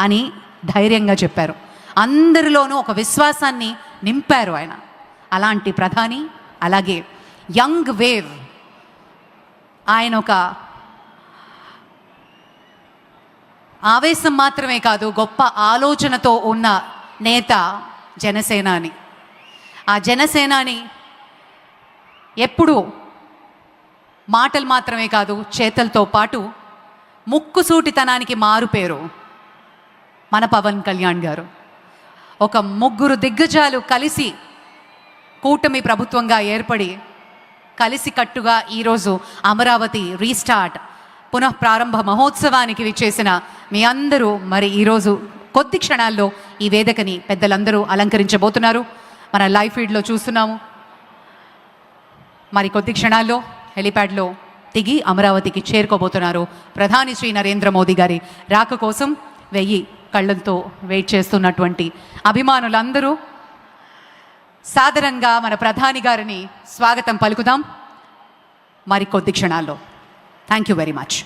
అని ధైర్యంగా చెప్పారు. అందరిలోనూ ఒక విశ్వాసాన్ని నింపారు ఆయన. అలాంటి ప్రధాని, అలాగే యంగ్ వేవ్, ఆయన ఒక ఆవేశం మాత్రమే కాదు, గొప్ప ఆలోచనతో ఉన్న నేత జనసేనాని. ఆ జనసేనాని ఎప్పుడు మాటలు మాత్రమే కాదు, చేతలతో పాటు ముక్కుసూటితనానికి మారుపేరు మన పవన్ కళ్యాణ్ గారు. ఒక ముగ్గురు దిగ్గజాలు కలిసి కూటమి ప్రభుత్వంగా ఏర్పడి కలిసికట్టుగా ఈరోజు అమరావతి రీస్టార్ట్ పునఃప్రారంభ మహోత్సవానికి విచ్చేసిన మీ అందరూ మరి ఈరోజు కొద్ది క్షణాల్లో ఈ వేదికని పెద్దలందరూ అలంకరించబోతున్నారు. మన లైవ్ ఫీడ్లో చూస్తున్నాము. మరి కొద్ది క్షణాల్లో హెలిప్యాడ్లో దిగి అమరావతికి చేరుకోబోతున్నారు. ప్రధాని శ్రీ నరేంద్ర మోదీ గారి రాక కోసం 1000 కళ్ళంతో వెయిట్ చేస్తున్నటువంటి అభిమానులందరూ సాదరంగా మన ప్రధాని గారిని స్వాగతం పలుకుదాం మరి కొద్ది క్షణాల్లో. Thank you very much.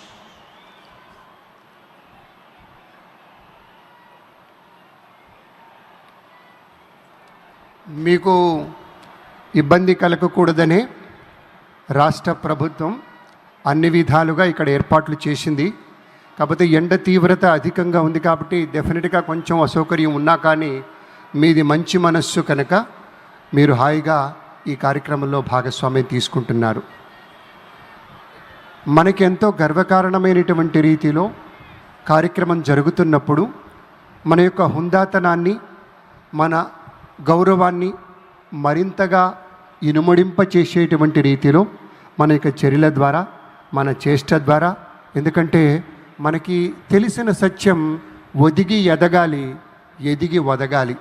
మీకు ఇబ్బంది కలగకూడదనే రాష్ట్ర ప్రభుత్వం అన్ని విధాలుగా ఇక్కడ ఏర్పాట్లు చేసింది. కాకపోతే ఎండ తీవ్రత అధికంగా ఉంది కాబట్టి డెఫినెట్గా కొంచెం అసౌకర్యం ఉన్నా కానీ మీది మంచి మనస్సు కనుక మీరు హాయిగా ఈ కార్యక్రమంలో భాగస్వామ్యం తీసుకుంటున్నారు. మనకెంతో గర్వకారణమైనటువంటి రీతిలో కార్యక్రమం జరుగుతున్నప్పుడు మన యొక్క హుందాతనాన్ని, మన గౌరవాన్ని మరింతగా ఇనుమడింపచేసేటువంటి రీతిలో మన యొక్క చర్యల ద్వారా, మన చేష్ట ద్వారా, ఎందుకంటే మనకి తెలిసిన సత్యం ఒదిగి ఎదగాలి, ఎదిగి వదగాలి.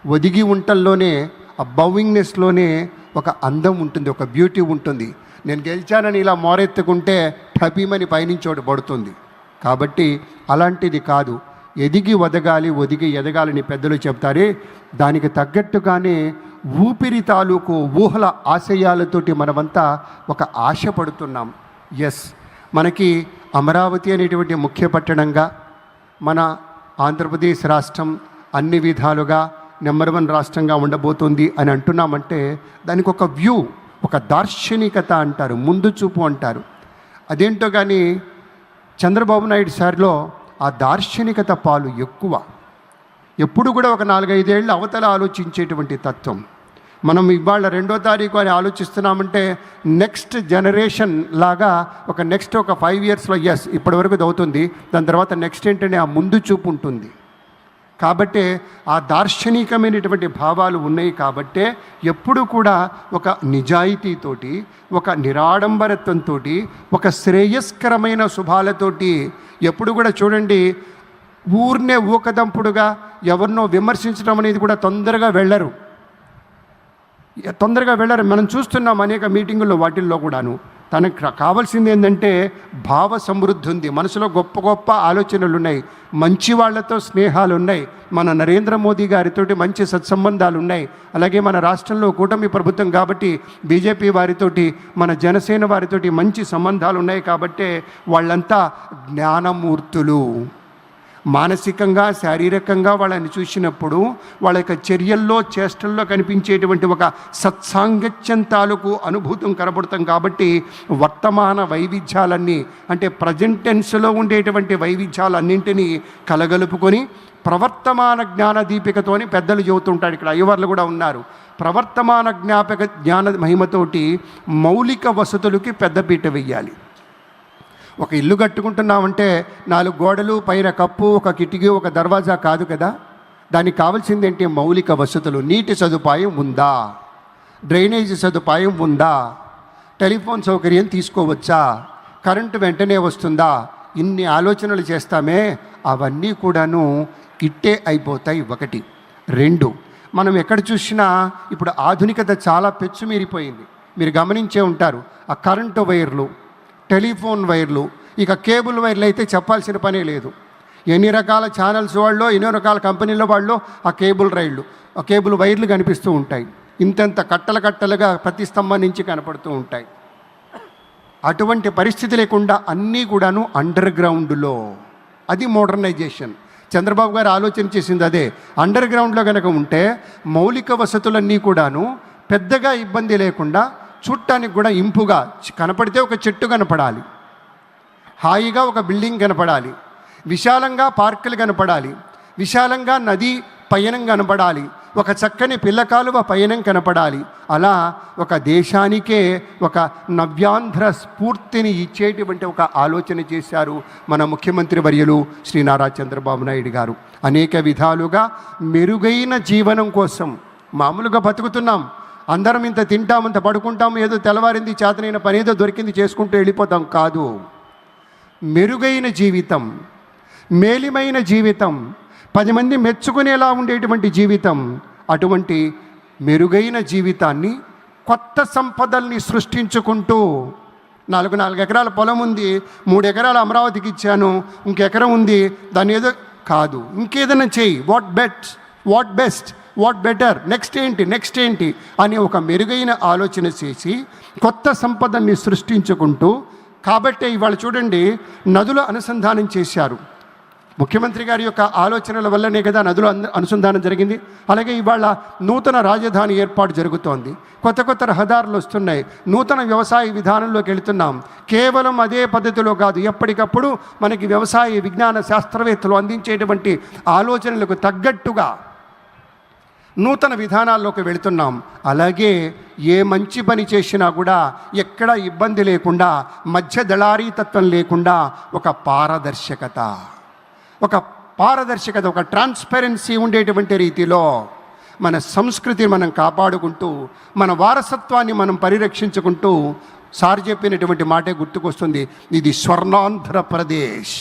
ఒదిగి ఉంటల్లోనే, ఆ బౌవింగ్నెస్లోనే ఒక అందం ఉంటుంది, ఒక బ్యూటీ ఉంటుంది. నేను గెలిచానని ఇలా మోరెత్తుకుంటే టపీమని పైనుంచోటి పడుతుంది. కాబట్టి అలాంటిది కాదు, ఎదిగి వదగాలి, ఒదిగి ఎదగాలని పెద్దలు చెప్తారే, దానికి తగ్గట్టుగానే ఊపిరి తాలూకు ఊహల ఆశయాలతోటి మనమంతా ఒక ఆశ పడుతున్నాం. ఎస్, మనకి అమరావతి అనేటువంటి ముఖ్య పట్టణంగా మన ఆంధ్రప్రదేశ్ రాష్ట్రం అన్ని విధాలుగా నెంబర్ 1 రాష్ట్రంగా ఉండబోతుంది అని అంటున్నామంటే దానికి ఒక వ్యూ, ఒక దార్శనికత అంటారు, ముందు చూపు అంటారు. అదేంటో కానీ చంద్రబాబు నాయుడు సార్లో ఆ దార్శనికత పాలు ఎక్కువ. ఎప్పుడు కూడా ఒక 4-5 ఏళ్ళు అవతల ఆలోచించేటువంటి తత్వం. మనం ఇవాళ 2వ తారీఖు అని ఆలోచిస్తున్నామంటే నెక్స్ట్ జనరేషన్ లాగా ఒక 5 ఇయర్స్లో ఎస్ ఇప్పటి వరకు అవుతుంది, దాని తర్వాత నెక్స్ట్ ఏంటంటే ఆ ముందు చూపు ఉంటుంది. కాబట్టే ఆ దార్శనికమైనటువంటి భావాలు ఉన్నాయి. కాబట్టే ఎప్పుడు కూడా ఒక నిజాయితీతోటి, ఒక నిరాడంబరత్వంతో, ఒక శ్రేయస్కరమైన శుభాలతోటి ఎప్పుడు కూడా చూడండి, ఊరినే ఊకదంపుడుగా ఎవరినో విమర్శించడం అనేది కూడా తొందరగా వెళ్ళరు. మనం చూస్తున్నాం అనేక మీటింగుల్లో, వాటిల్లో కూడాను. తనకు కావాల్సింది ఏంటంటే భావ సమృద్ధి ఉంది, మనసులో గొప్ప గొప్ప ఆలోచనలు ఉన్నాయి, మంచి వాళ్ళతో స్నేహాలు ఉన్నాయి, మన నరేంద్ర మోదీ గారితోటి మంచి సత్సంబంధాలు ఉన్నాయి. అలాగే మన రాష్ట్రంలో కూటమి ప్రభుత్వం కాబట్టి బీజేపీ వారితోటి, మన జనసేన వారితోటి మంచి సంబంధాలు ఉన్నాయి. కాబట్టే వాళ్ళంతా జ్ఞానమూర్తులు. మానసికంగా, శారీరకంగా వాళ్ళని చూసినప్పుడు వాళ్ళ యొక్క చర్యల్లో, చేష్టల్లో కనిపించేటువంటి ఒక సత్సాంగత్యం తాలూకు అనుభూతం కనబడతాం. కాబట్టి వర్తమాన వైవిధ్యాలన్నీ, అంటే ప్రజెంట్ టెన్స్లో ఉండేటువంటి వైవిధ్యాలన్నింటినీ కలగలుపుకొని ప్రవర్తమాన జ్ఞాన దీపికతోని పెద్దలు చెబుతుంటారు. ఇక్కడ అయ్యవార్లు కూడా ఉన్నారు. ప్రవర్తమాన జ్ఞాన మహిమతోటి మౌలిక వసతులకి పెద్దపీట వెయ్యాలి. ఒక ఇల్లు కట్టుకుంటున్నామంటే 4 గోడలు, పైన కప్పు, ఒక కిటికీ, ఒక దర్వాజా కాదు కదా. దానికి కావాల్సింది ఏంటి? మౌలిక వసతులు. నీటి సదుపాయం ఉందా? డ్రైనేజీ సదుపాయం ఉందా? టెలిఫోన్ సౌకర్యం తీసుకోవచ్చా? కరెంటు వెంటనే వస్తుందా? ఇన్ని ఆలోచనలు చేస్తామే, అవన్నీ కూడాను ఇట్టే అయిపోతాయి. 1. 2, మనం ఎక్కడ చూసినా ఇప్పుడు ఆధునికత చాలా పెచ్చుమీరిపోయింది. మీరు గమనించే ఉంటారు. ఆ కరెంటు వైర్లు, టెలిఫోన్ వైర్లు, ఇక కేబుల్ వైర్లు అయితే చెప్పాల్సిన పనే లేదు. ఎన్ని రకాల ఛానల్స్ వాళ్ళు, ఎన్నో రకాల కంపెనీల వాళ్ళు ఆ కేబుల్ వైర్లు కనిపిస్తూ ఉంటాయి. ఇంతంత కట్టలుగా ప్రతి స్తంభం నుంచి కనపడుతూ ఉంటాయి. అటువంటి పరిస్థితి లేకుండా అన్నీ కూడాను అండర్ గ్రౌండ్లో, అది మోడర్నైజేషన్. చంద్రబాబు గారు ఆలోచన చేసింది అదే. అండర్ గ్రౌండ్లో కనుక ఉంటే మౌలిక వసతులన్నీ కూడాను పెద్దగా ఇబ్బంది లేకుండా చూడటానికి కూడా ఇంపుగా కనపడితే ఒక చెట్టు కనపడాలి, హాయిగా ఒక బిల్డింగ్ కనపడాలి, విశాలంగా పార్కులు కనపడాలి, విశాలంగా నది పయనం కనపడాలి, ఒక చక్కని పిల్లకాలువ పయనం కనపడాలి. అలా ఒక దేశానికే ఒక నవ్యాంధ్ర స్ఫూర్తిని ఇచ్చేటువంటి ఒక ఆలోచన చేశారు మన ముఖ్యమంత్రి వర్యులు శ్రీ నారా చంద్రబాబు నాయుడు గారు. అనేక విధాలుగా మెరుగైన జీవనం కోసం, మామూలుగా బతుకుతున్నాం, అందరం ఇంత తింటాం, ఇంత పడుకుంటాం, ఏదో తెల్లవారింది చేతనైన పని ఏదో దొరికింది చేసుకుంటూ వెళ్ళిపోతాం కాదు. మెరుగైన జీవితం, మేలిమైన జీవితం, 10 మంది మెచ్చుకునేలా ఉండేటువంటి జీవితం, అటువంటి మెరుగైన జీవితాన్ని కొత్త సంపదల్ని సృష్టించుకుంటూ 4 ఎకరాల పొలం ఉంది, 3 ఎకరాల అమరావతికి ఇచ్చాను, ఇంకెకరం ఉంది దాన్ని ఏదో కాదు, ఇంకేదైనా చేయి, what best what better, next ఏంటి అని ఒక మెరుగైన ఆలోచన చేసి కొత్త సంపదల్ని సృష్టించుకుంటూ. కాబట్టే ఇవాళ చూడండి, నదుల అనుసంధానం చేశారు. ముఖ్యమంత్రి గారి యొక్క ఆలోచనల వల్లనే కదా నదుల అనుసంధానం జరిగింది. అలాగే ఇవాళ నూతన రాజధాని ఏర్పాటు జరుగుతోంది, కొత్త రహదారులు వస్తున్నాయి, నూతన వ్యవసాయ విధానంలోకి వెళుతున్నాం. కేవలం అదే పద్ధతిలో కాదు, ఎప్పటికప్పుడు మనకి వ్యవసాయ విజ్ఞాన శాస్త్రవేత్తలు అందించేటువంటి ఆలోచనలకు తగ్గట్టుగా నూతన విధానాల్లోకి వెళుతున్నాం. అలాగే ఏ మంచి పని చేసినా కూడా ఎక్కడ ఇబ్బంది లేకుండా, మధ్య దళారీతత్వం లేకుండా ఒక పారదర్శకత, ఒక ట్రాన్స్పరెన్సీ ఉండేటువంటి రీతిలో మన సంస్కృతిని మనం కాపాడుకుంటూ, మన వారసత్వాన్ని మనం పరిరక్షించుకుంటూ, సార్ చెప్పినటువంటి మాటే గుర్తుకొస్తుంది, ఇది స్వర్ణాంధ్రప్రదేశ్.